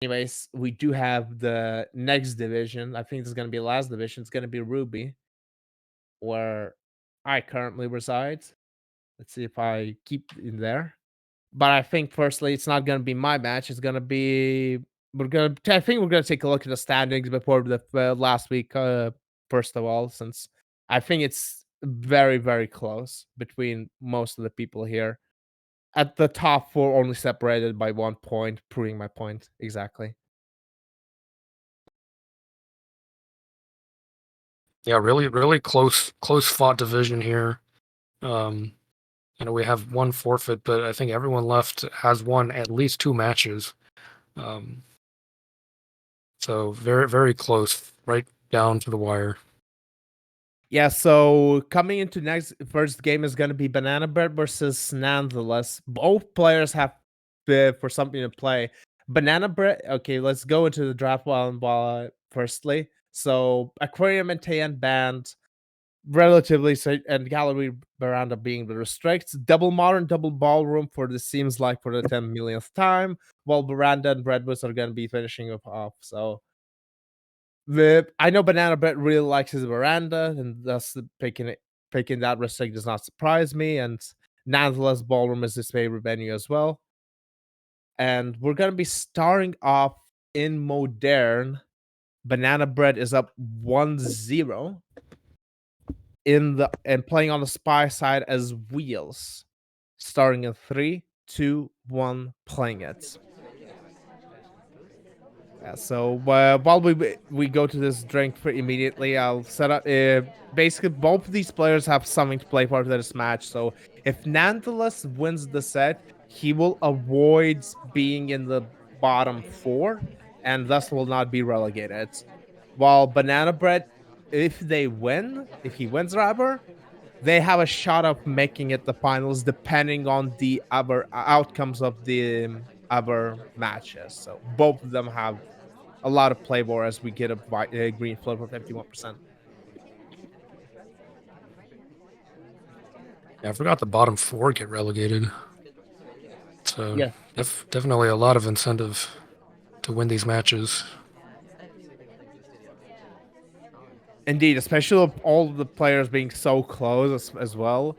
Anyways, we do have the next division. I think this is going to be the last division. It's going to be Ruby, where I currently reside. Let's see if I keep in there. But I think firstly, it's not going to be my match. It's going to be I think we're going to take a look at the standings before the last week. First of all, since I think it's very very close between most of the people here. At the top four, only separated by 1 point, proving my point exactly. Yeah, really close fought division here. We have one forfeit, but I think everyone left has won at least 2 matches. So very close, right down to the wire. Yeah, so coming into first game is going to be Banana Bread versus Nonetheless. Both players have for something to play. Banana Bread. Okay, let's go into the draft firstly. So Aquarium and Tayan banned relatively, and Gallery Veranda being the restricts. Double Modern, double Ballroom for the seems like for the 10 millionth time, while Veranda and Breadwoods are going to be finishing up off. So I know Banana Bread really likes his veranda, and thus picking that restrict does not surprise me. And Nonetheless, Ballroom is his favorite venue as well. And we're gonna be starting off in Modern. Banana Bread is up 1-0 and playing on the Spy side as Wheels, starting in 3, 2, 1, playing it. Yeah, so while we go to this drink for immediately, I'll set up. Basically, both of these players have something to play for this match. So if Nonetheless wins the set, he will avoid being in the bottom 4, and thus will not be relegated. While Banana Bread, if he wins rather, they have a shot of making it the finals, depending on the other outcomes of the other matches. So both of them have a lot of play for as we get a green flow for 51%. Yeah, I forgot the bottom 4 get relegated. So Yeah, definitely a lot of incentive to win these matches. indeed, especially with all the players being so close as well.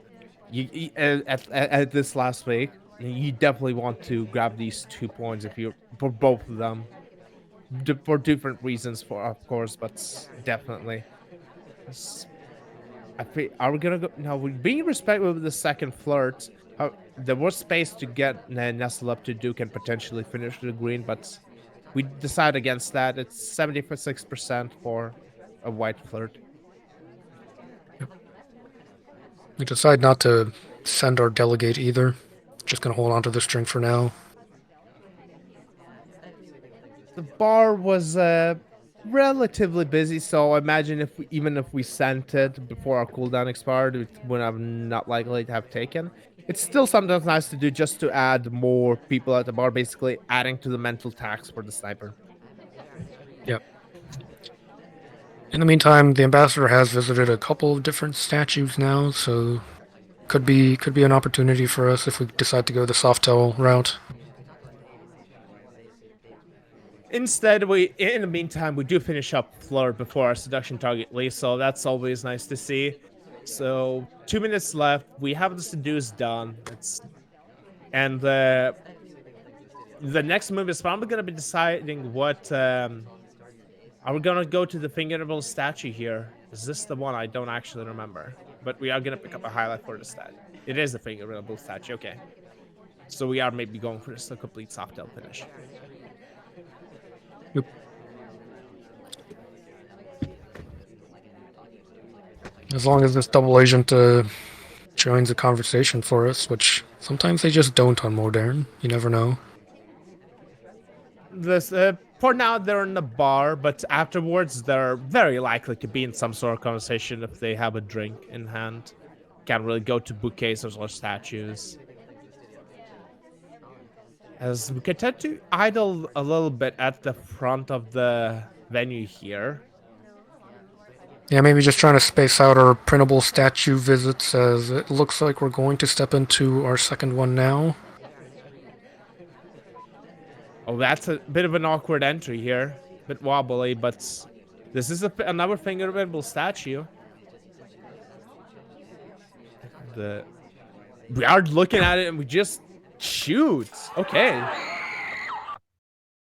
At this last week, you definitely want to grab these 2 points if you're for both of them, for different reasons, for of course, but definitely. I think, are we gonna go now? We being respectful of the second flirt. There was space to get Nestle up to Duke and potentially finish the green, but we decide against that. It's 76% for a white flirt. We decide not to send our delegate either. Just gonna hold on to the string for now. The bar was relatively busy, so I imagine even if we sent it before our cooldown expired, it would have not likely to have taken. It's still sometimes nice to do just to add more people at the bar, basically adding to the mental tax for the sniper. Yep. In the meantime, the ambassador has visited a couple of different statues now, so could be an opportunity for us if we decide to go the Softel route. Instead, in the meantime, we do finish up Fleur before our seduction target leaves, so that's always nice to see. So 2 minutes left. We have the seduce done. And the next move is probably gonna be deciding what are we gonna go to the fingerable statue here? Is this the one? I don't actually remember, but we are gonna pick up a highlight for the stat. It is the fingerable statue. Okay, so we are maybe going for a complete soft tail finish. Yep. As long as this double agent joins the conversation for us, which sometimes they just don't on Modern. You never know. This for now they're in the bar, but afterwards they're very likely to be in some sort of conversation if they have a drink in hand. Can't really go to bookcases or statues. As we continue to idle a little bit at the front of the venue here. Yeah, maybe just trying to space out our printable statue visits, as it looks like we're going to step into our second one now. Oh, that's a bit of an awkward entry here. Bit wobbly, but this is another fingerable statue. The We are looking at it and we just shoot. Okay.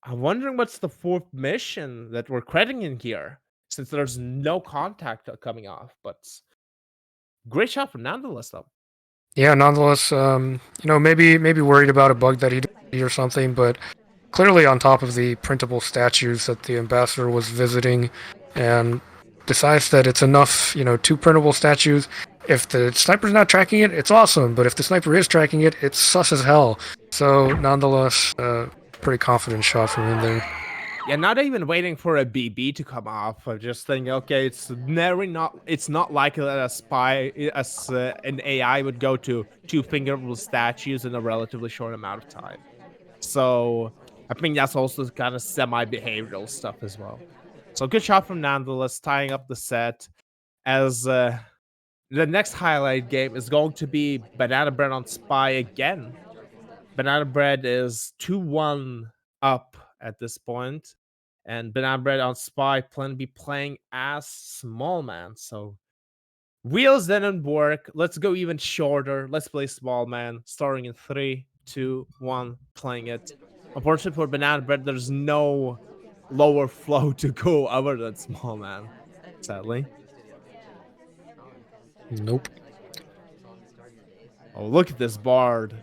I'm wondering what's the fourth mission that we're crediting here, since there's no contact coming off. But great shot from nonetheless, though. Yeah, nonetheless, maybe worried about a bug that he did or something, but clearly on top of the printable statues that the ambassador was visiting, and decides that it's enough, two printable statues. If the sniper's not tracking it, it's awesome, but if the sniper is tracking it, it's sus as hell. So, nonetheless, pretty confident shot from him there. Yeah, not even waiting for a BB to come off. I'm just thinking, okay, it's not likely that an AI would go to two fingerable statues in a relatively short amount of time. So I think that's also kind of semi-behavioral stuff as well. So good shot from Nandalus, tying up the set. As the next highlight game is going to be Banana Bread on Spy again. Banana Bread is 2-1 up at this point, and Banana Bread on Spy plan to be playing as Small Man. So wheels didn't work. Let's go even shorter. Let's play Small Man, starting in 3, 2, 1, playing it. Unfortunately for Banana Bread, there's no lower flow to go other than Small Man, sadly. Nope. Oh, look at this Bard.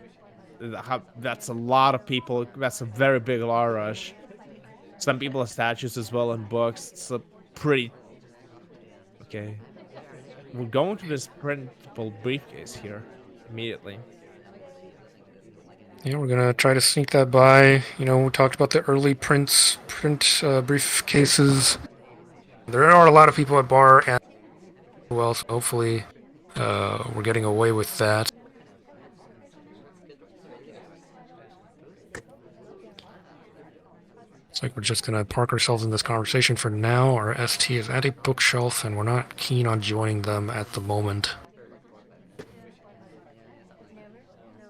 That's a lot of people. That's a very big LAR rush. Some people have statues as well in books. It's a pretty... Okay. We're going to this printable briefcase here immediately. Yeah, we're gonna try to sneak that by. We talked about the early print briefcases. There are a lot of people at bar and well, so hopefully we're getting away with that. It's like we're just gonna park ourselves in this conversation for now. Our ST is at a bookshelf, and we're not keen on joining them at the moment.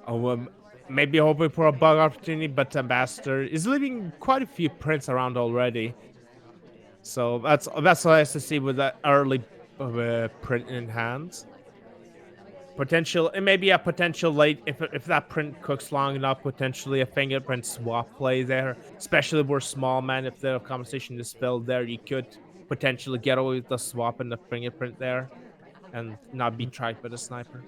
Oh, maybe hoping for a bug opportunity, but Ambassador is leaving quite a few prints around already. So that's nice to see with that early print in hand. It may be a potential late if that print cooks long enough. Potentially a fingerprint swap play there, especially if we're Small Man. If the conversation is filled there, you could potentially get away with the swap and the fingerprint there, and not be tracked by the sniper.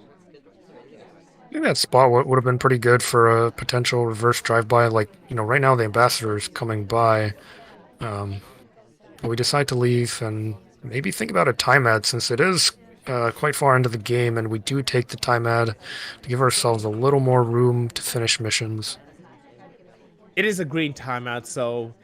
I think that spot would have been pretty good for a potential reverse drive-by. Like, right now the ambassador is coming by. We decide to leave and maybe think about a time ad since it is quite far into the game, and we do take the time ad to give ourselves a little more room to finish missions. It is a green timeout, so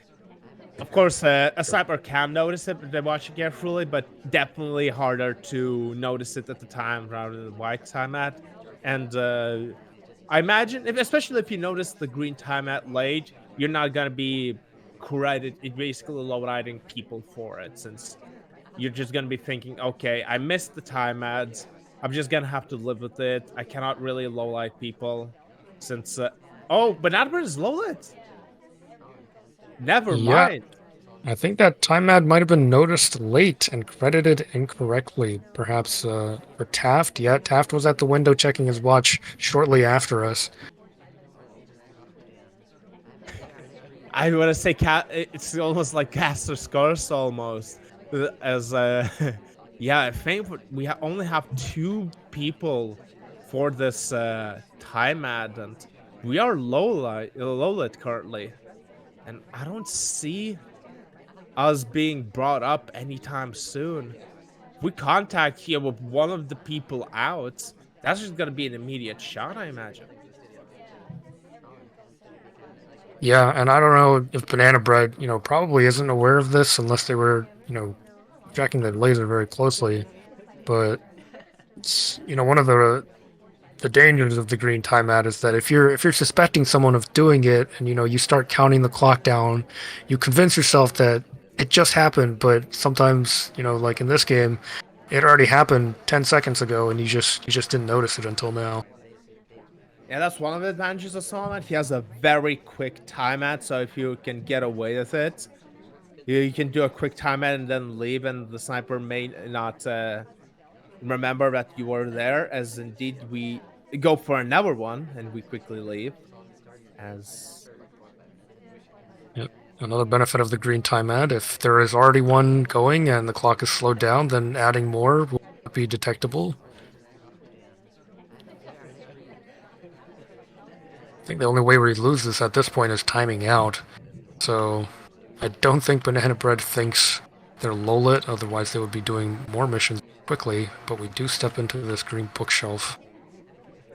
of course a sniper can notice it if they watch it carefully, but definitely harder to notice it at the time rather than the white timeout. And I imagine, especially if you notice the green timeout late, you're not gonna be basically low riding people for it, since you're just gonna be thinking, okay, I missed the time ads. I'm just gonna have to live with it. I cannot really low light people, since oh, Banana Bread is low lit. Never Yeah, mind. I think that time ad might have been noticed late and credited incorrectly. Perhaps for Taft. Yeah, Taft was at the window checking his watch shortly after us. I want to say it's almost like Caster Scars almost. As yeah, I think we only have 2 people for this time ad, and we are low lit currently, and I don't see us being brought up anytime soon. If we contact here with one of the people out, that's just gonna be an immediate shot, I imagine. Yeah, and I don't know if Banana Bread, probably isn't aware of this unless they were, tracking the laser very closely. But it's, one of the dangers of the green time ad is that if you're suspecting someone of doing it and you start counting the clock down, you convince yourself that it just happened, but sometimes, like in this game, it already happened 10 seconds ago and you just didn't notice it until now. Yeah, that's one of the advantages of Solomon. He has a very quick timeout, so if you can get away with it, you can do a quick timeout and then leave, and the sniper may not remember that you were there. As indeed we go for another one, and we quickly leave. As Yep. Another benefit of the green timeout, if there is already one going and the clock is slowed down, then adding more will not be detectable. I think the only way we lose this at this point is timing out. So I don't think Banana Bread thinks they're low lit, otherwise they would be doing more missions quickly, but we do step into this green bookshelf.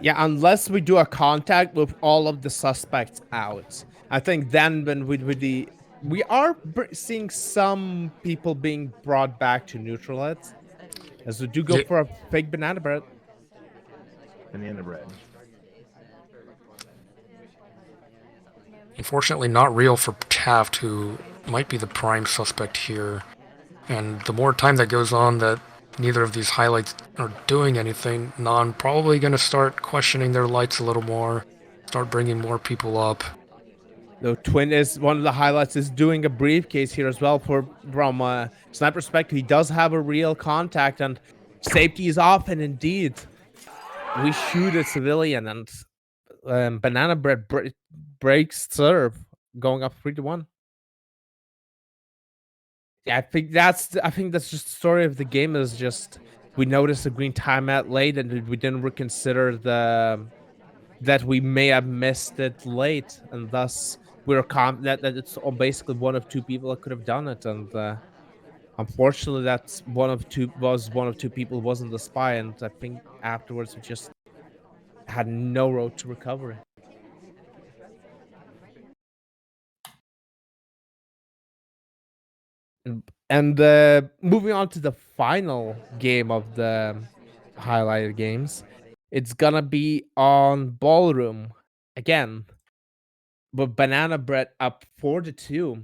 yeah, unless we do a contact with all of the suspects out, I think then when we are seeing some people being brought back to neutral it, as we do go Yeah, for a fake banana bread. Banana bread. unfortunately not real for Taft, who might be the prime suspect here. And the more time that goes on that neither of these highlights are doing anything, Non probably going to start questioning their lights a little more, start bringing more people up. The Twin is one of the highlights is doing a briefcase here as well from sniper perspective. He does have a real contact and safety is off, and indeed we shoot a civilian and banana bread breaks serve, going up 3-1. Yeah, I think that's just the story of the game. Is just we noticed the green timeout late and we didn't reconsider that we may have missed it late, and thus we're confident that it's basically one of two people that could have done it. And unfortunately, that's one of two people wasn't the spy, and I think afterwards we just had no road to recovery. And moving on to the final game of the highlighted games, it's gonna be on Ballroom again, but Banana Bread up 4-2.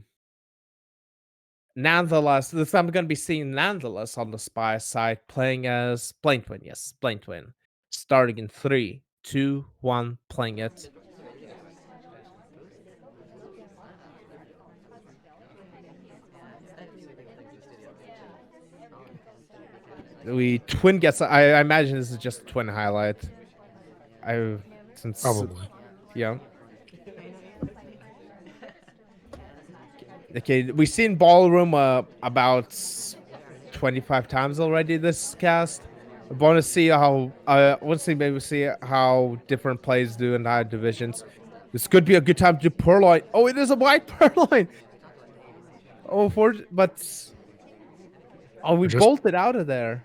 Nonetheless, this I'm gonna be seeing Nonetheless on the spy side playing as Blaine Twin. Yes, Blaine Twin. Starting in 3, 2, 1, playing it. We Twin gets. I imagine this is just a Twin highlight. I since Probably. yeah. Okay, we've seen Ballroom about 25 times already this cast. I want to see how maybe see how different plays do in higher divisions. This could be a good time to do Purloin. Oh, it is a white Purloin. Oh, we Just bolted out of there.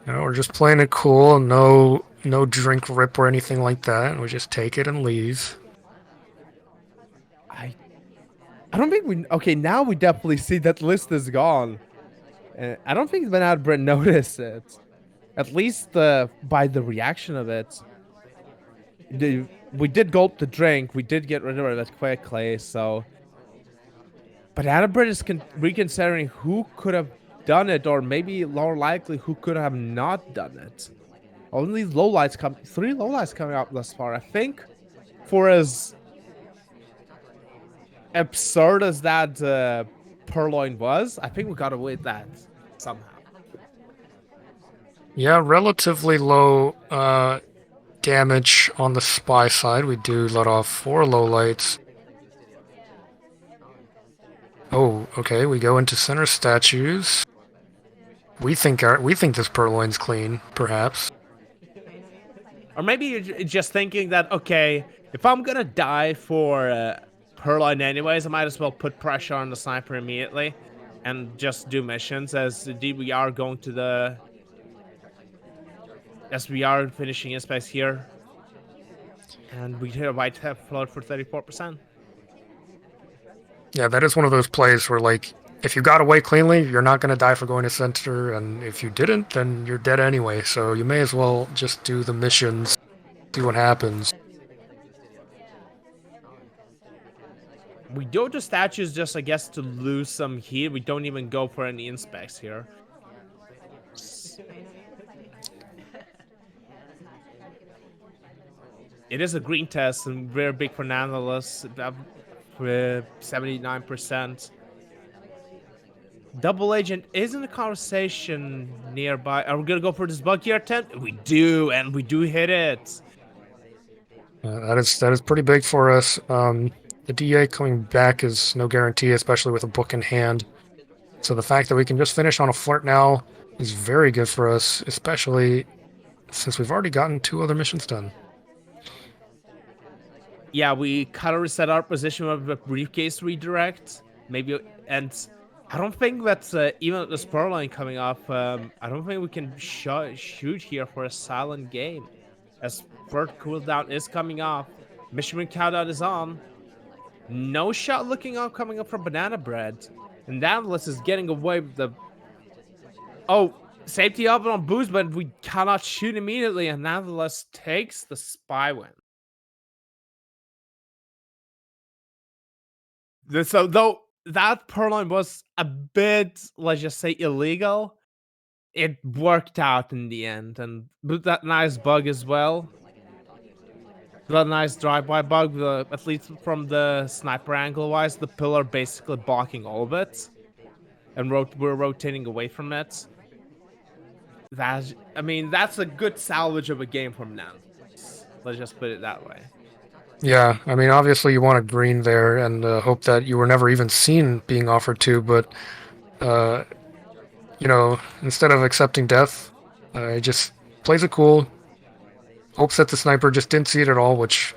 we're just playing it cool, no drink rip or anything like that. We just take it and leave. I don't think we. Okay, now we definitely see that list is gone. I don't think Van Adbren noticed it. At least by the reaction of it. We did gulp the drink. We did get rid of it quickly. So, but Adbren is reconsidering who could have done it, or maybe more likely who could have not done it. Only lowlights three lowlights coming up thus far. I think for as absurd as that Purloin was, I think we got away with that somehow. Yeah, relatively low damage on the spy side. We do let off 4 lowlights. Oh, okay. We go into center statues. We think this Purloin's clean, perhaps. Or maybe you're just thinking that, okay, if I'm gonna die for Purloin anyways, I might as well put pressure on the sniper immediately and just do missions, as indeed we are going to the... As we are finishing in space here. And we hit a white float for 34%. Yeah, that is one of those plays where, like, if you got away cleanly, you're not going to die for going to center, and if you didn't, then you're dead anyway, so you may as well just do the missions, see what happens. We go to statues just, I guess, to lose some heat. We don't even go for any inspects here. It is a green test and very big for Nonetheless. 79%. Double agent is in the conversation nearby. Are we gonna go for this buggy attempt? We do, and we do hit it. That is pretty big for us. The DA coming back is no guarantee, especially with a book in hand. So the fact that we can just finish on a flirt now is very good for us, especially since we've already gotten 2 other missions done. Yeah, we kind of reset our position with a briefcase redirect. Maybe, and I don't think that's even with the spur line coming off. I don't think we can shoot here for a silent game, as third cooldown is coming off. Mission countdown is on. No shot looking up coming up from Banana Bread, and Danless is getting away with the. Oh, safety up on boost, but we cannot shoot immediately, and Danless takes the spy win. So though that Purloin was a bit, let's just say, illegal, it worked out in the end, and with that nice bug as well. The nice drive-by bug, at least from the sniper angle-wise, the pillar basically blocking all of it, and we're rotating away from it. I mean, that's a good salvage of a game from now. Let's just put it that way. Yeah, I mean, obviously you want a green there and hope that you were never even seen being offered to, but, instead of accepting death, he just plays it cool, hopes that the sniper just didn't see it at all, which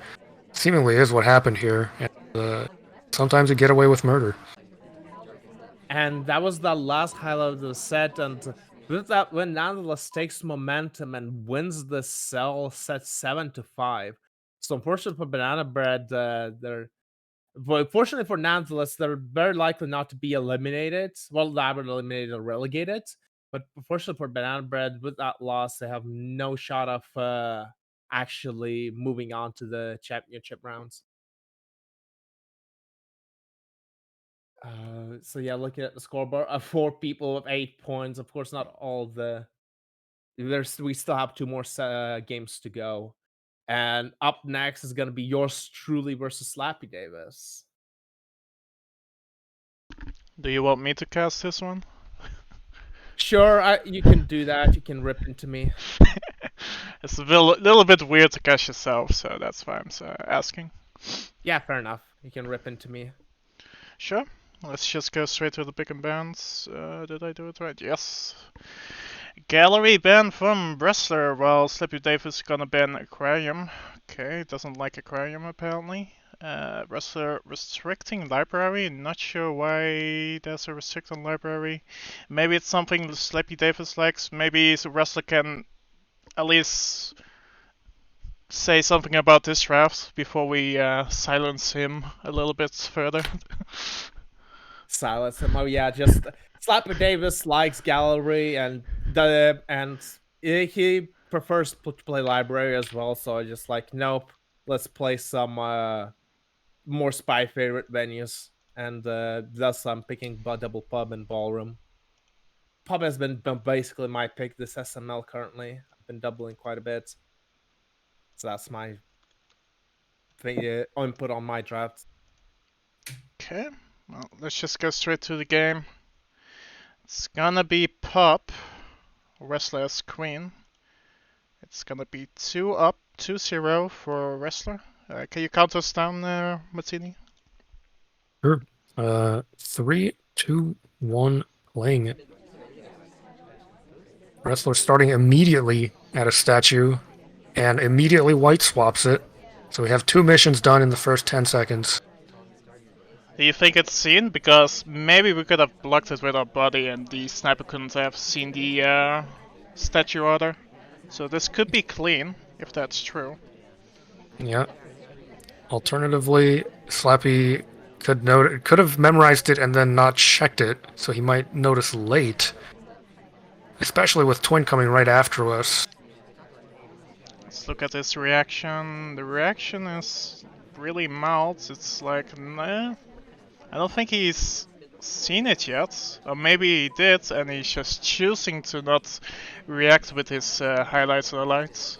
seemingly is what happened here, and sometimes you get away with murder. And that was the last highlight of the set, and with that, when Nonetheless takes momentum and wins the cell set 7-5. So unfortunately for Banana Bread, fortunately for Nonetheless, they're very likely not to be eliminated. Well, not eliminated or relegated. But unfortunately for Banana Bread, with that loss, they have no shot of actually moving on to the championship rounds. So yeah, looking at the scoreboard, 4 people with 8 points. Of course, not all the. We still have 2 more games to go, and up next is gonna be yours truly versus Slappy Davis. Do you want me to cast this one? Sure, you can do that. You can rip into me. It's a little bit weird to cast yourself, so that's why I'm asking. Yeah, fair enough. You can rip into me. Sure. Let's just go straight to the pick and bans. Did I do it right? Yes. Gallery ban from Wrestler, while Slippy Dave is gonna ban Aquarium. Okay, doesn't like Aquarium apparently. Wrestler restricting library. Not sure why there's a restrict on library. Maybe it's something Slippy Davis likes. Maybe the Wrestler can at least say something about this draft before we silence him a little bit further. Silence him. Oh yeah, just Slapper Davis likes Gallery and he prefers to play Library as well. So I just like, nope, let's play some more spy favorite venues, and thus I'm picking Double Pub and Ballroom. Pub has been basically my pick this SML currently. I've been doubling quite a bit, so that's my input on my draft. Okay, well, let's just go straight to the game. It's gonna be Pop, Wrestler as Queen. It's gonna be 2-up, 2-0 for Wrestler. Can you count us down there, Martini? Sure. 3, 2, 1, playing it. Wrestler starting immediately at a statue and immediately white swaps it. So we have 2 missions done in the first 10 seconds. Do you think it's seen? Because maybe we could have blocked it with our body and the sniper couldn't have seen the statue order. So this could be clean, if that's true. Yeah. Alternatively, Slappy could have memorized it and then not checked it, so he might notice late. Especially with Twin coming right after us. Let's look at his reaction. The reaction is really mild. It's like, nah. I don't think he's seen it yet. Or maybe he did and he's just choosing to not react with his highlights or lights.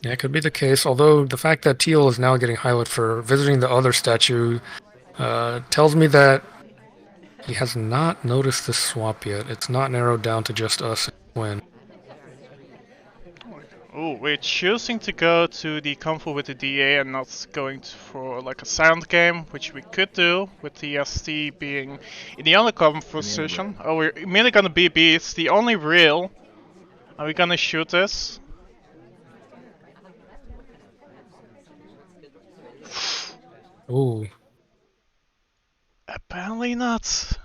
Yeah, it could be the case. Although the fact that Teal is now getting highlight for visiting the other statue tells me that he has not noticed this swap yet. It's not narrowed down to just us and Quinn. Oh, we're choosing to go to the comfort with the DA and not going for like a sound game, which we could do with the ST being in the undercover position. Oh, we're immediately gonna BB. It's the only real. Are we gonna shoot this? Ooh. Apparently not.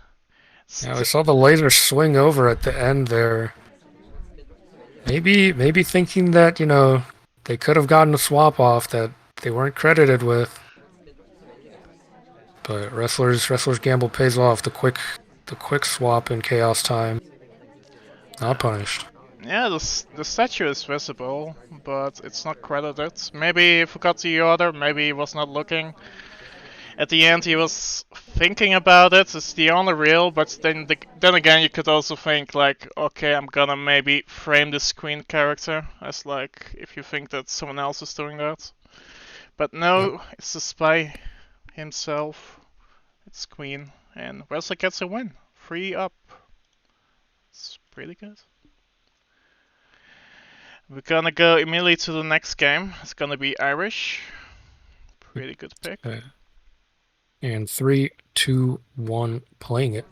Yeah, I saw the laser swing over at the end there. Maybe thinking that, they could have gotten a swap off that they weren't credited with. But wrestlers gamble pays off. The quick swap in chaos time. Not punished. Yeah, the statue is visible, but it's not credited. Maybe he forgot the order, maybe he was not looking. At the end, he was thinking about it. It's the only real, but then again, you could also think like, okay, I'm gonna maybe frame this Queen character as like if you think that someone else is doing that. But no, Yep. it's the spy himself. It's Queen, and Wesley gets a win. 3 up. It's pretty good. We're gonna go immediately to the next game. It's gonna be Irish. Pretty good pick. Okay. And 3, 2, 1, playing it.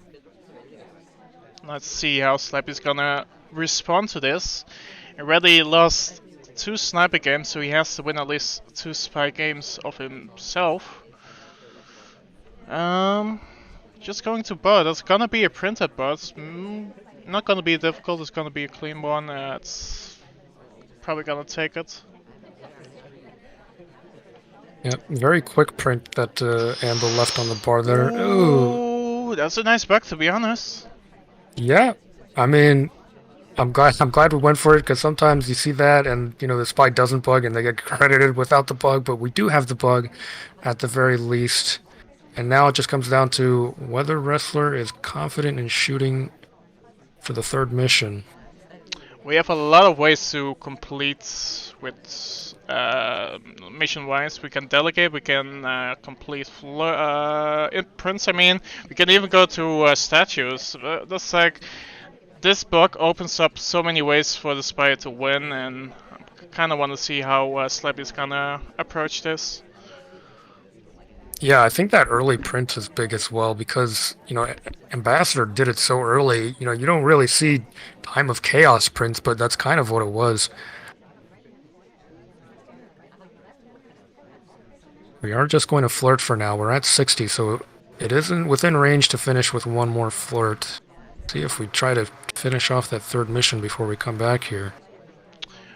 Let's see how Slappy's gonna respond to this. He already lost 2 sniper games, so he has to win at least 2 spy games of himself. Just going to bot. It's gonna be a printed bot. Not gonna be difficult. It's gonna be a clean one. It's probably gonna take it. Yep, very quick print that Amber left on the bar there. Ooh. Ooh, that's a nice bug, to be honest. Yeah, I mean, I'm glad we went for it, because sometimes you see that and the spy doesn't bug and they get credited without the bug, but we do have the bug at the very least. And now it just comes down to whether wrestler is confident in shooting for the third mission. We have a lot of ways to complete with mission-wise. We can delegate, we can complete imprints. I mean, we can even go to statues. That's like this book opens up so many ways for the spy to win, and I kind of want to see how Slappy's gonna approach this. Yeah, I think that early print is big as well because, Ambassador did it so early. You don't really see Time of Chaos prints, but that's kind of what it was. We are just going to flirt for now. We're at 60, so it isn't within range to finish with one more flirt. See if we try to finish off that third mission before we come back here.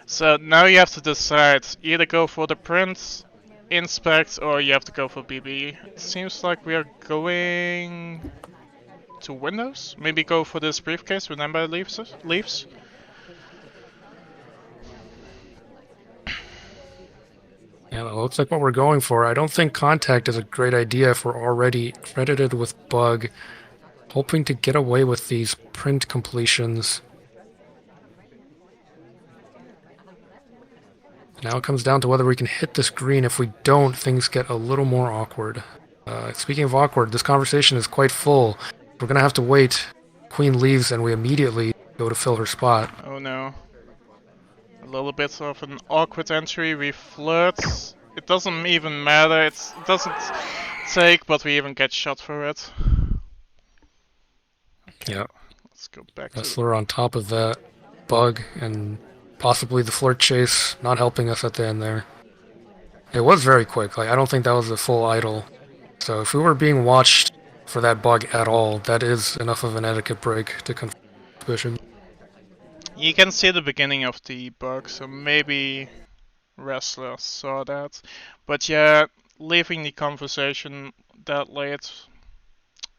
So now you have to decide, either go for the print, inspect, or you have to go for BB. It seems like we are going to Windows. Maybe go for this briefcase when Amber leaves. Yeah, that looks like what we're going for. I don't think contact is a great idea if we're already credited with bug. Hoping to get away with these print completions. Now it comes down to whether we can hit this green. If we don't, things get a little more awkward. Speaking of awkward, this conversation is quite full. We're gonna have to wait. Queen leaves and we immediately go to fill her spot. Oh no. A little bit of an awkward entry. We flirt. It doesn't even matter. It doesn't take, but we even get shot for it. Okay. Yep. Let's go back Wrestler on top of that bug and possibly the flirt chase not helping us at the end there. It was very quick. I don't think that was a full idle. So if we were being watched for that bug at all, that is enough of an etiquette break to confirm suspicion. You can see the beginning of the bug, so maybe wrestler saw that. But yeah, leaving the conversation that late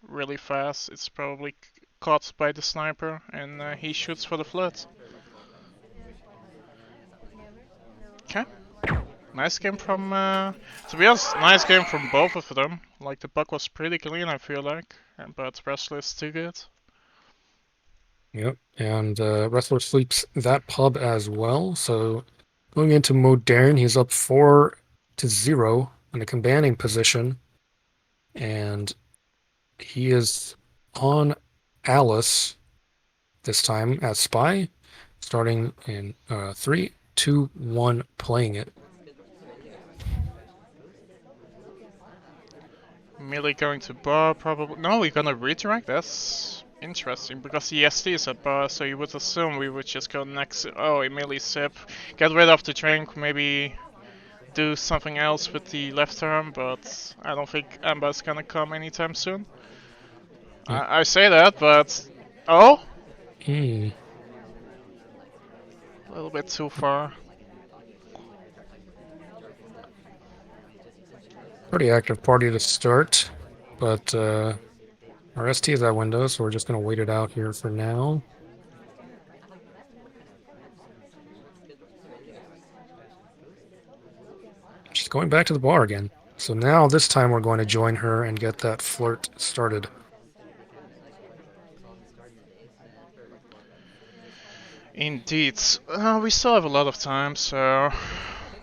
really fast, it's probably caught by the sniper, and he shoots for the flirt. Okay. Nice game from, to be honest, nice game from both of them. Like, the bug was pretty clean, I feel like, but wrestler is too good. Yep, and wrestler sleeps that pub as well, so Going into Modern, he's up 4-0 in a commanding position. And he is on Alice this time as Spy, starting in 3, 2, 1, playing it. Merely going to bar, probably. No, we're gonna redirect. That's interesting because the SD is at bar, so you would assume we would just go next. Oh, immediately sip, get rid of the drink, maybe do something else with the left arm, but I don't think Amber's gonna come anytime soon. Yeah. I say that, but oh, Hmm. a little bit too far. Pretty active party to start, but our ST is at window, so we're just going to wait it out here for now. She's going back to the bar again. So now this time we're going to join her and get that flirt started. Indeed. We still have a lot of time, so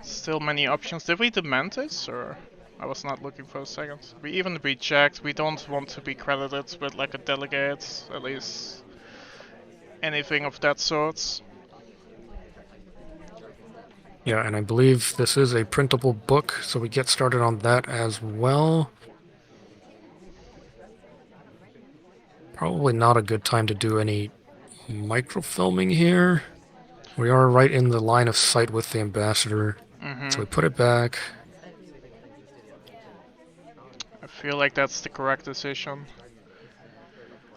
still many options. Did we demand this, or I was not looking for a second. We even reject. We don't want to be credited with like a delegate, at least anything of that sort. Yeah, and I believe this is a printable book, so we get started on that as well. Probably not a good time to do any microfilming here. We are right in the line of sight with the ambassador, so we put it back. I feel like that's the correct decision.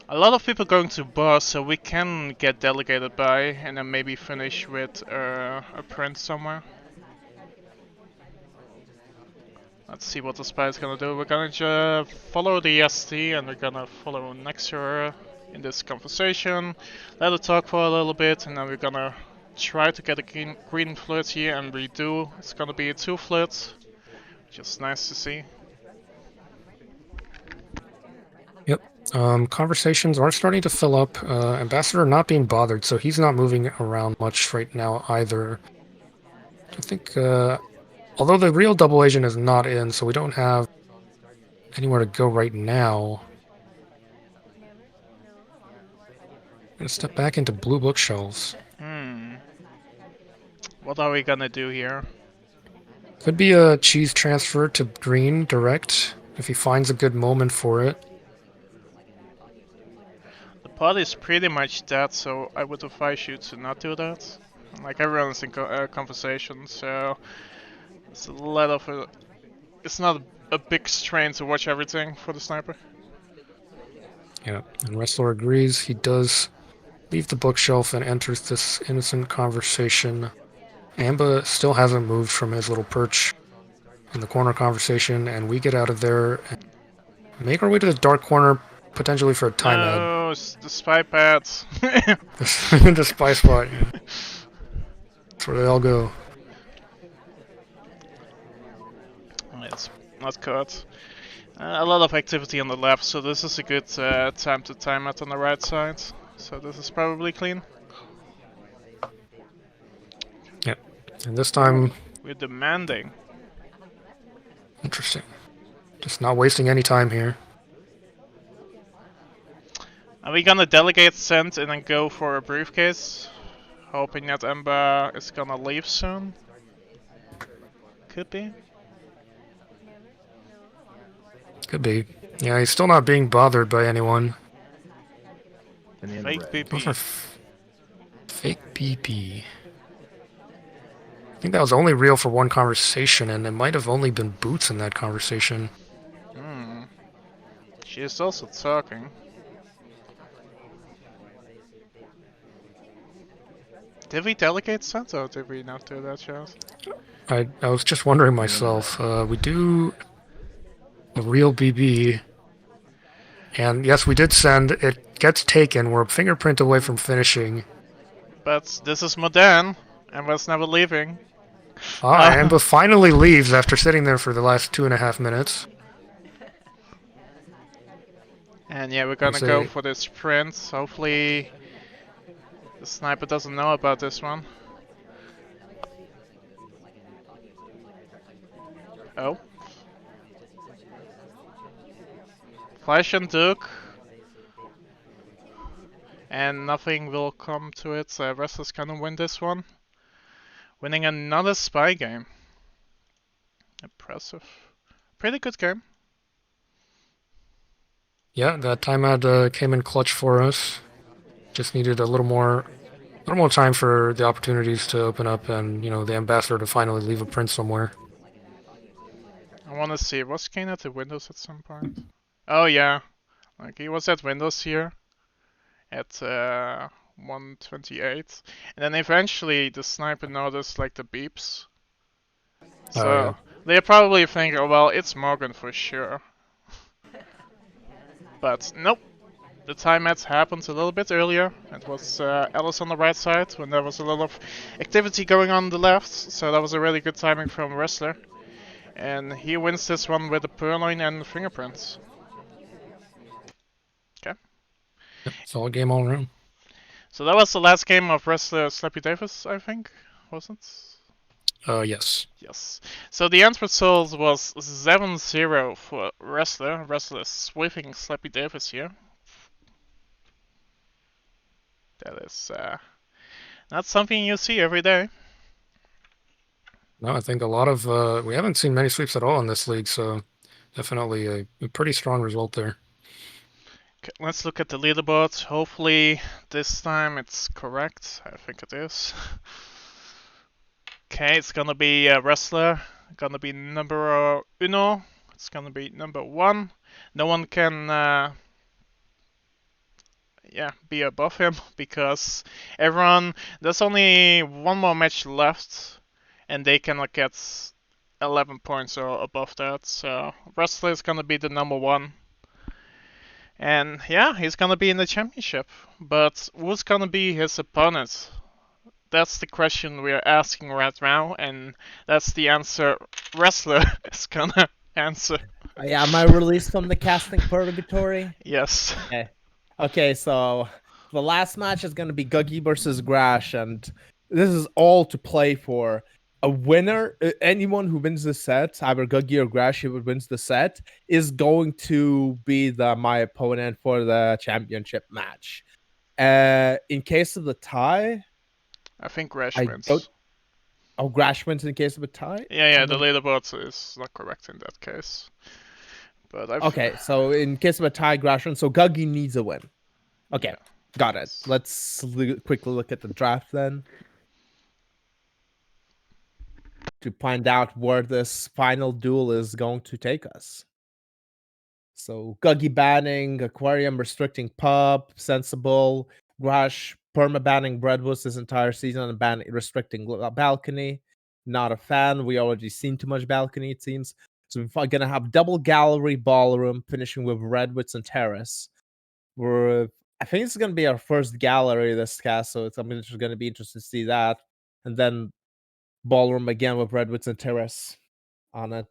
A lot of people going to boss, so we can get delegated by and then maybe finish with a print somewhere. Let's see what the spy is gonna do. We're gonna follow the ST and we're gonna follow next to her in this conversation. Let her talk for a little bit and then we're gonna try to get a green flirt here, and we do. It's gonna be a 2 flirt, which is nice to see. Yep. Conversations are starting to fill up. Ambassador not being bothered, so he's not moving around much right now either. I think, although the real double agent is not in, so we don't have anywhere to go right now. I'm gonna step back into blue bookshelves. What are we gonna do here? Could be a cheese transfer to green direct, if he finds a good moment for it. The pod is pretty much dead, so I would advise you to not do that. Like, everyone's in conversation, so it's a lot of it's not a big strain to watch everything for the sniper. Yeah, and Wrestler agrees. He does leave the bookshelf and enters this innocent conversation. Amba still hasn't moved from his little perch in the corner conversation, and we get out of there and make our way to the dark corner, potentially for a timeout. No, the spy pads. The spy spot, yeah. That's where they all go. Let's cut. A lot of activity on the left, so this is a good time to time it on the right side. So this is probably clean. Yeah, and this time... We're demanding. Interesting. Just not wasting any time here. Are we gonna delegate send and then go for a briefcase? Hoping that Emba is gonna leave soon? Could be. Could be. Yeah, he's still not being bothered by anyone. Fake BP. Those are fake BP. I think that was only real for one conversation, and it might have only been Boots in that conversation. She is also talking. Did we delegate sent or did we not do that, Charles? I was just wondering myself. We do a real BB, and yes, we did send. It gets taken. We're a fingerprint away from finishing. But this is modern. Emba's never leaving. Amba finally leaves after sitting there for the last 2.5 minutes. And yeah, we're gonna go for this sprint. Hopefully the sniper doesn't know about this one. Oh. Flash and Duke. And nothing will come to it. Wrestler's gonna win this one. Winning another spy game. Impressive. Pretty good game. Yeah, that timeout came in clutch for us. Just needed a little more time for the opportunities to open up and, the ambassador to finally leave a print somewhere. I wanna see, was Kane at the windows at some point? Oh yeah. Like he was at windows here at 128. And then eventually the sniper noticed like the beeps. So Oh, yeah. they probably think, oh well, it's Morgan for sure. But nope. The timeouts happened a little bit earlier. It was Alice on the right side when there was a lot of activity going on the left. So that was a really good timing from Wrestler. And he wins this one with a purloin and fingerprints. Okay. Yep, solid game all around. So that was the last game of Wrestler Slappy Davis, I think, wasn't it? Yes. Yes. So the end result was 7-0 for Wrestler. Wrestler sweeping Slappy Davis here. That is not something you see every day. No, I think a lot of we haven't seen many sweeps at all in this league, so definitely a pretty strong result there. Okay, let's look at the leaderboard. Hopefully this time it's correct. I think it is. Okay, it's gonna be Wrestler. Gonna be number uno. It's gonna be number 1. No one can be above him because there's only one more match left and they cannot get 11 points or above that. So Wrestler is gonna be the number 1. And yeah, he's gonna be in the championship. But who's gonna be his opponent? That's the question we're asking right now, and that's the answer Wrestler is gonna answer. Yeah, am I released from the casting purgatory? Yes. Okay, so the last match is going to be Guggy versus Grash, and this is all to play for. A winner, anyone who wins the set, either Guggy or Grash, who wins the set, is going to be my opponent for the championship match. In case of the tie, I think Grash wins. Grash wins in case of a tie? Yeah, the leaderboard is not correct in that case. But okay, so in case of a tie, Grash wins, so Guggy needs a win. Okay, yeah. Got it. Let's quickly look at the draft then, to find out where this final duel is going to take us. So Guggy banning, Aquarium restricting Pub, Sensible, Grash perma-banning Breadwoods this entire season and restricting Balcony. Not a fan. We already seen too much Balcony, it seems. So we're going to have double Gallery Ballroom, finishing with Redwoods and Terrace. I think it's going to be our first Gallery this cast, so I'm just going to be interested to see that. And then Ballroom again with Redwoods and Terrace on it.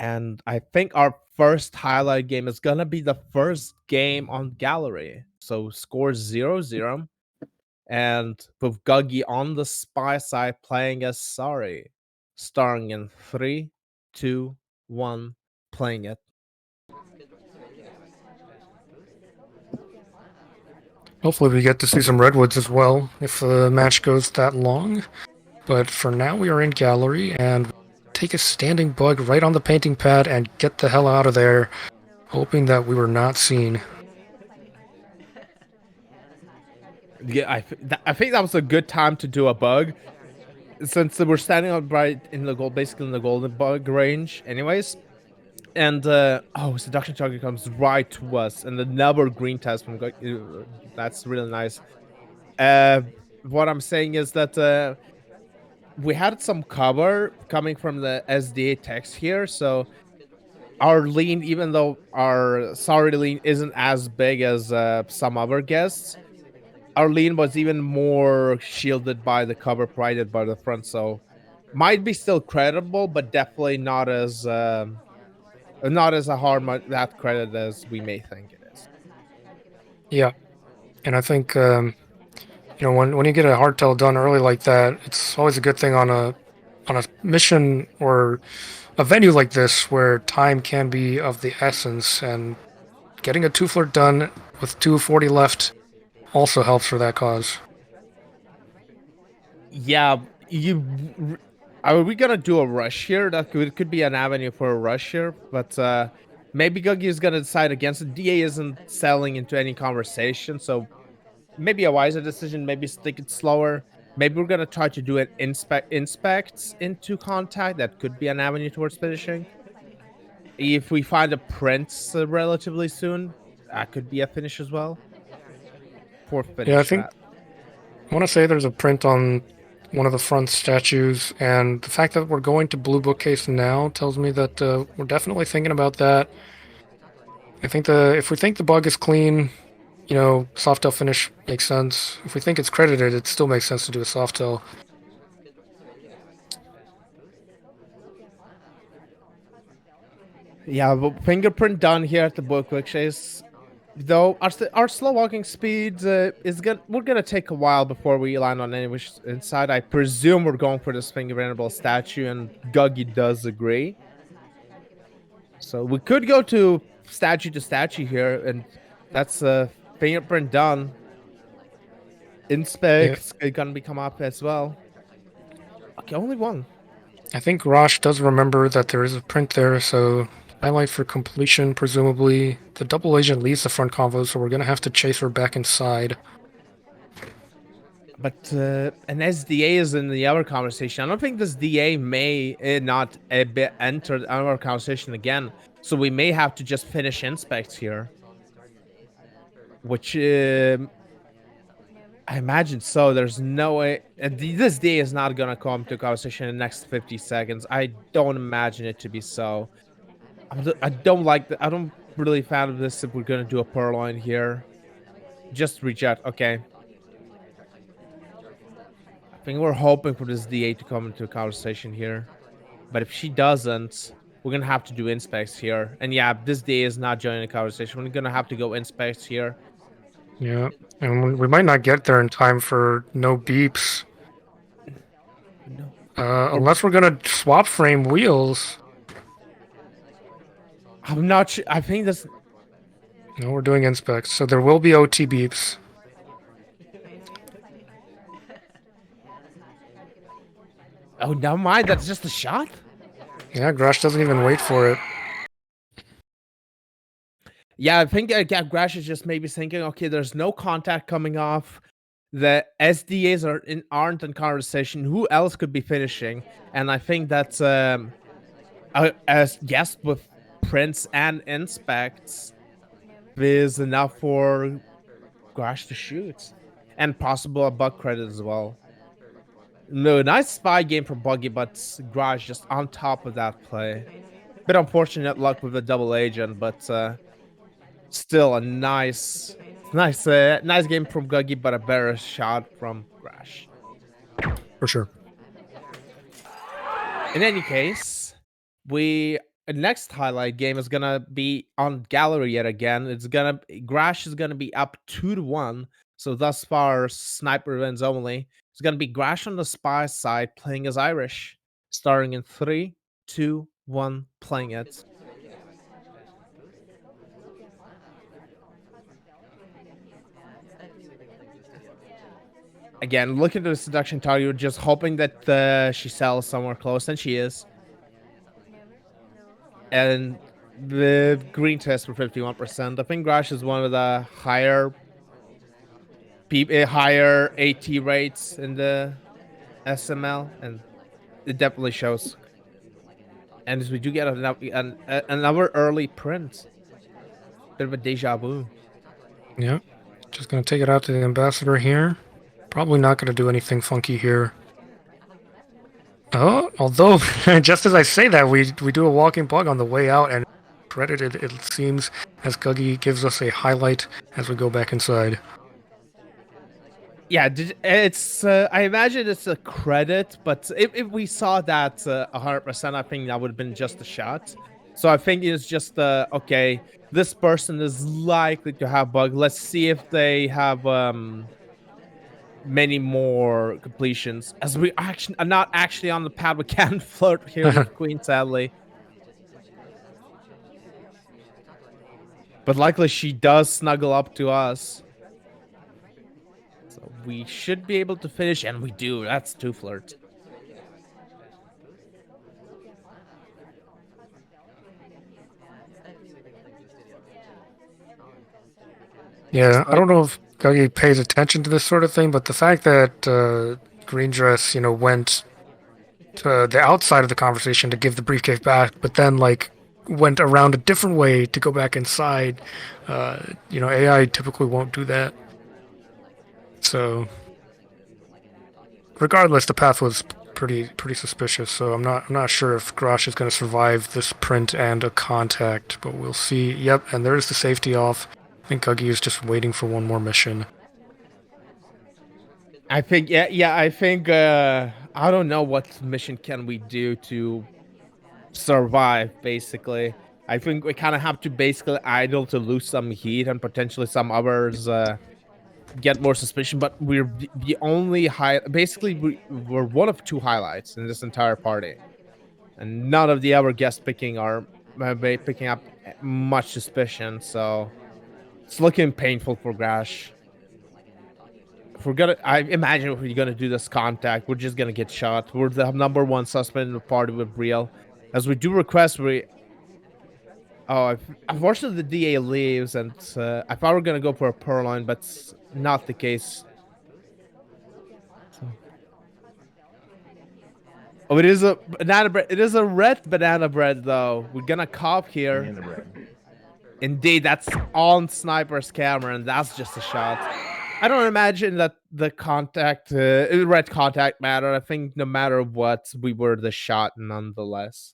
And I think our first highlight game is going to be the first game on Gallery. So score 0-0. And with Guggy on the spy side playing as Sari. Starring in 3, 2, 1, playing it. Hopefully we get to see some Redwoods as well if the match goes that long. But for now we are in Gallery and take a standing bug right on the painting pad and get the hell out of there, hoping that we were not seen. Yeah, I think that was a good time to do a bug, since we're standing up right in the gold, basically in the golden bug range anyways. And seduction target comes right to us, and another green test from that's really nice. What I'm saying is that we had some cover coming from the SDA text here, so our lean, even though our sorry lean isn't as big as some other guests, our lean was even more shielded by the cover provided by the front, so might be still credible, but definitely not as a hard that credit as we may think it is. Yeah, and I think when you get a hardtail done early like that, it's always a good thing on a mission or a venue like this where time can be of the essence, and getting a 2-flirt done with 2:40 left also helps for that cause. Yeah, are we gonna do a rush here? That could be an avenue for a rush here, but maybe Guggy is gonna decide against it. DA isn't selling into any conversation, so maybe a wiser decision. Maybe stick it slower. Maybe we're gonna try to do an inspects into contact. That could be an avenue towards finishing. If we find a prince relatively soon, that could be a finish as well. For Yeah, I finish think that. I want to say there's a print on one of the front statues, and the fact that we're going to blue bookcase now tells me that we're definitely thinking about that. I think if we think the bug is clean, soft tail finish makes sense. If we think it's credited, it still makes sense to do a soft tail. Yeah, but fingerprint done here at the bookcase. Though our slow walking speed we're gonna take a while before we land on any wish inside. I presume we're going for this fingerprintable statue, and Guggy does agree. So we could go to statue here, and that's fingerprint done. Inspects gonna become up as well. Okay, only one. I think Rosh does remember that there is a print there, so highlight for completion, presumably. The double agent leaves the front convo, so we're going to have to chase her back inside. But an SDA is in the other conversation. I don't think this DA may not enter our conversation again. So we may have to just finish inspects here. Which I imagine so. There's no way. This DA is not going to come to conversation in the next 50 seconds. I don't imagine it to be so. I don't like that. I don't really fan of this if we're going to do a purloin here. Just reject. Okay. I think we're hoping for this DA to come into a conversation here. But if she doesn't, we're going to have to do inspects here. And yeah, this DA is not joining the conversation. We're going to have to go inspects here. Yeah, and we might not get there in time for no beeps. No. Unless we're going to swap frame wheels. I'm not sure. I think this... No, we're doing inspects, so there will be OT beeps. Oh, never mind. That's just a shot? Yeah, Grash doesn't even wait for it. Yeah, I think Grash is just maybe thinking, okay, there's no contact coming off. The SDAs aren't in conversation. Who else could be finishing? And I think that's as yes, with Prince and Inspects is enough for Grash to shoot. And possible a bug credit as well. No, nice spy game from Buggy, but Grash just on top of that play. Bit unfortunate luck with the double agent, but still a nice game from Guggy, but a better shot from Grash. For sure. In any case, the next highlight game is gonna be on gallery yet again. Grash is gonna be up 2-1. So thus far, sniper wins only. It's gonna be Grash on the spy side playing as Irish, starting in 3, 2, 1, playing it. Again, looking at the seduction target, just hoping that she sells somewhere close, and she is. And the green test for 51%. I think Grash is one of the higher AT rates in the SML, and it definitely shows. And as we do get another early print, bit of a deja vu. Yeah, just gonna take it out to the ambassador here. Probably not gonna do anything funky here. Oh, although just as I say that, we do a walking bug on the way out, and credited, it seems, as Guggy gives us a highlight as we go back inside. Yeah, it's. I imagine it's a credit, but if we saw that 100%, I think that would have been just a shot. So I think it's just okay. This person is likely to have bug. Let's see if they have many more completions. As we are not actually on the pad, we can't flirt here with Queen, sadly. But likely she does snuggle up to us. So we should be able to finish, and we do. That's 2 flirts. Yeah, I don't know if Guggy pays attention to this sort of thing, but the fact that Green Dress, went to the outside of the conversation to give the briefcase back, but then like went around a different way to go back inside. AI typically won't do that. So, regardless, the path was pretty suspicious. So I'm not sure if Grosh is going to survive this print and a contact, but we'll see. Yep, and there's the safety off. I think Guggy is just waiting for one more mission. I think, I think, I don't know what mission can we do to survive, basically. I think we kind of have to basically idle to lose some heat and potentially some others get more suspicion, but we're the only basically we're one of 2 highlights in this entire party. And none of the other guests picking up much suspicion, so it's looking painful for Grash. I imagine if we're gonna do this contact, we're just gonna get shot. We're the number 1 suspect in the party with Real. As we do request, unfortunately the DA leaves, and I thought we were gonna go for a Purloin, but it's not the case. Oh, it is a banana bread. It is a red banana bread, though. We're gonna cop here. Banana bread. Indeed, that's on Sniper's camera, and that's just a shot. I don't imagine that the red contact mattered. I think no matter what, we were the shot nonetheless.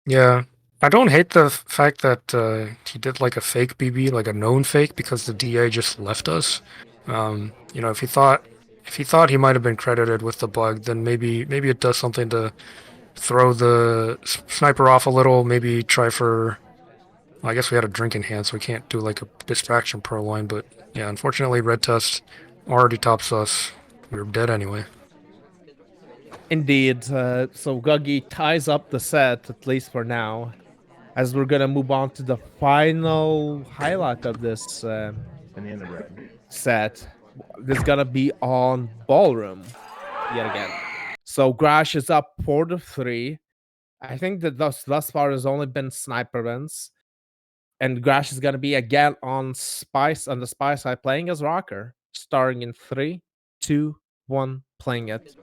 Yeah, I don't hate the fact that he did like a fake BB, like a known fake, because the DA just left us. If he thought he might have been credited with the bug, then maybe it does something to throw the sniper off a little. Maybe try for. Well, I guess we had a drink in hand, so we can't do like a distraction Purloin. But yeah, unfortunately, Red Test already tops us. We were dead anyway. Indeed. So Guggy ties up the set, at least for now, as we're gonna move on to the final highlight of this Banana bread. set. This is gonna be on Ballroom yet again. So Grash is up 4-3. I think that thus far has only been sniper wins. And Grash is gonna be again on the spy side, playing as Rocker, starting in 3, 2, 1, playing it.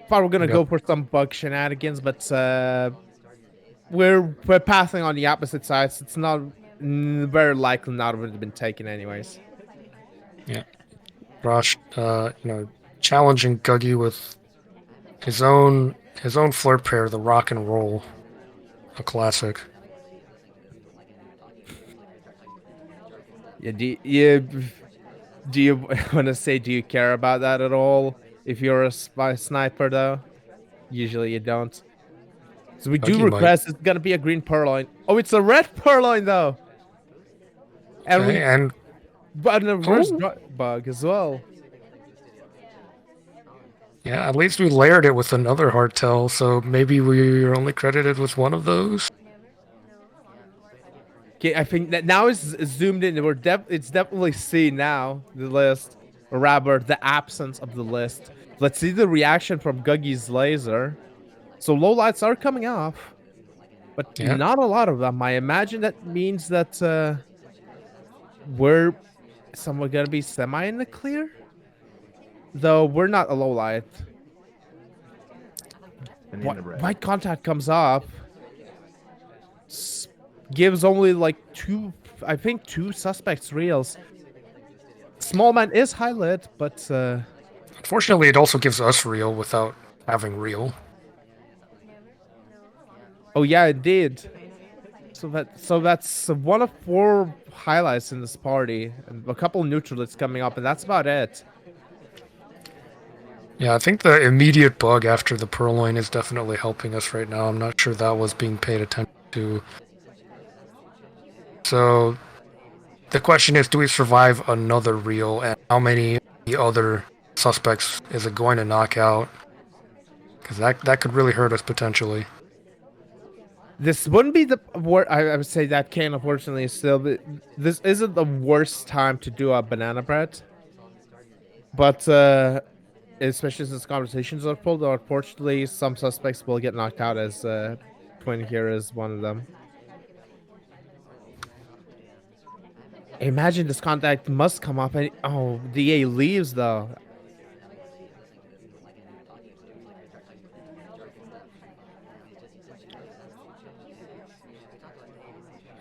Thought we're gonna go for some bug shenanigans, but we're passing on the opposite sides. It's not very likely not would have been taken anyways. Yeah, Rosh, challenging Guggy with his own flirt pair, the rock and roll, a classic. Yeah, do you want to say, do you care about that at all? If you're a sniper, though, usually you don't. So we do request it's gonna be a green Purloin. Oh, it's a red Purloin though. And but a reverse bug as well. Yeah, at least we layered it with another hardtail, so maybe we're only credited with one of those. Okay, I think that now it's zoomed in. It's definitely seen now, the list, or rather the absence of the list. Let's see the reaction from Guggy's laser. So lowlights are coming off, but not a lot of them. I imagine that means that we're somewhat gonna be semi in the clear, though we're not a lowlight. White contact comes off. Gives only like two suspects reals. Small man is highlit, but unfortunately it also gives us real without having real. Oh yeah, indeed. So that's one of 4 highlights in this party, and a couple neutralists coming up, and that's about it. Yeah, I think the immediate bug after the Purloin is definitely helping us right now. I'm not sure that was being paid attention to. So the question is, do we survive another reel, and how many other suspects is it going to knock out? because that could really hurt us potentially. This wouldn't be the worst. I would say that can unfortunately still. This isn't the worst time to do a banana bread, but especially since conversations are pulled. Unfortunately, some suspects will get knocked out. As Twin here is one of them. Imagine this contact must come up, and oh, DA leaves though.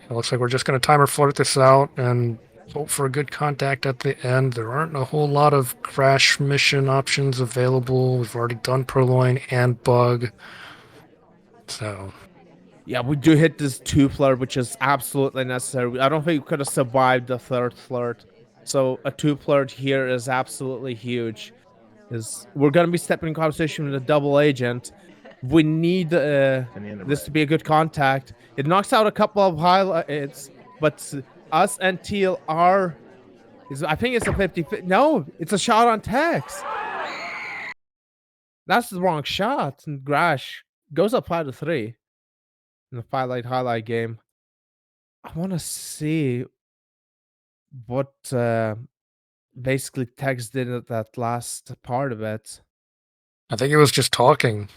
It looks like we're just going to timer flirt this out and hope for a good contact at the end. There aren't a whole lot of crash mission options available. We've already done Purloin and Bug. So, Yeah, we do hit this 2 flirt, which is absolutely necessary. I don't think we could have survived the 3rd flirt. So a 2 flirt here is absolutely huge. We're gonna be stepping in conversation with a double agent. We need this to be a good contact. It knocks out a couple of highlights, but us and Teal are. I think it's a 50. No, it's a shot on Tex. That's the wrong shot. And Grash goes up 5-3 in the highlight game. I want to see what basically Tex did at that last part of it. I think it was just talking.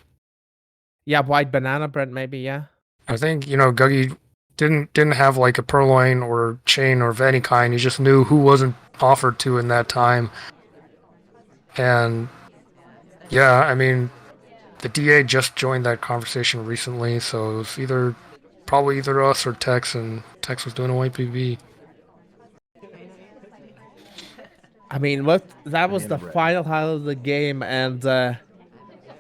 Yeah, white banana bread, maybe. Yeah. I think Guggy didn't have like a Purloin or chain or of any kind. He just knew who wasn't offered to in that time. And yeah, I mean, the DA just joined that conversation recently, so it was probably either us or Tex, and Tex was doing a white PB. I mean, that was the final highlight of the game, and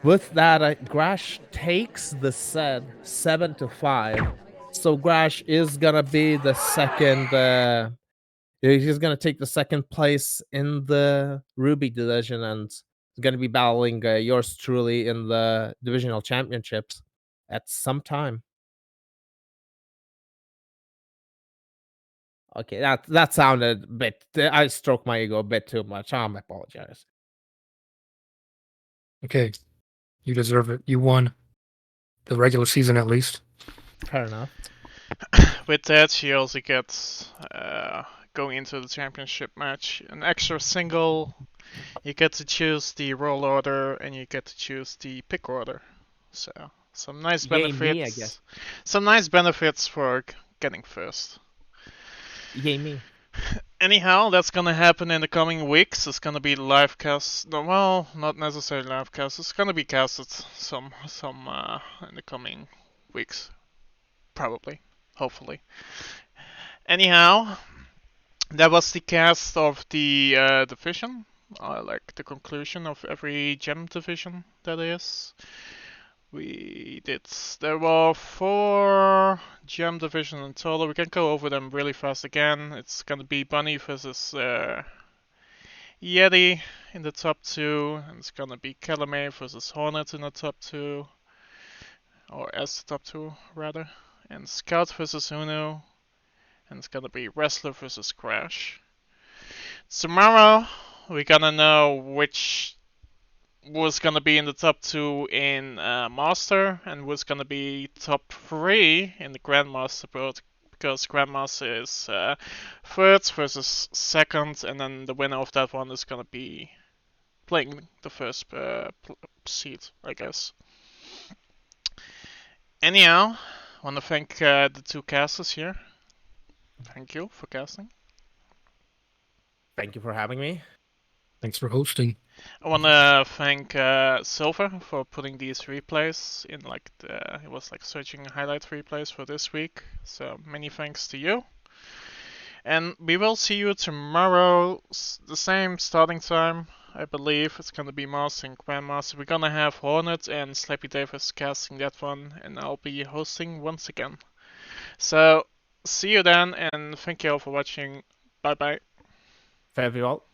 with that, Grash takes the set 7-5. So Grash is gonna be the second. He's gonna take the second place in the Ruby division, and is gonna be battling yours truly in the divisional championships at some time. Okay, that sounded a bit. I stroked my ego a bit too much. I apologize. Okay, you deserve it. You won the regular season at least. Fair enough. With that, she also gets going into the championship match an extra single. You get to choose the roll order and you get to choose the pick order. So some nice benefits. Yay me, I guess. Some nice benefits for getting first. Yay me. Anyhow, that's gonna happen in the coming weeks. It's gonna be live cast. No, well, not necessarily live cast. It's gonna be casted some in the coming weeks, probably, hopefully. Anyhow, that was the cast of the division. Like the conclusion of every gem division, that is. There were 4 gem divisions in total. We can go over them really fast again. It's gonna be Bunny versus Yeti in the top 2. And it's gonna be Calamay versus Hornet in the top 2. Or as the top 2, rather. And Scout versus Uno. And it's gonna be Wrestler versus Crash. Tomorrow, we're gonna know which was gonna be in the top 2 in Master, and was gonna be top 3 in the Grandmaster build, because Grandmaster is 3rd versus 2nd, and then the winner of that one is gonna be playing the first seed, I guess. Anyhow, I want to thank the 2 casters here. Thank you for casting. Thank you for having me. Thanks for hosting. I want to thank Silver for putting these replays in, it was like searching highlight replays for this week. So many thanks to you. And we will see you tomorrow, the same starting time, I believe. It's gonna be Master and Grandmaster. We're gonna have Hornet and Slappy Davis casting that one, and I'll be hosting once again. So see you then, and thank you all for watching. Bye bye. Farewell.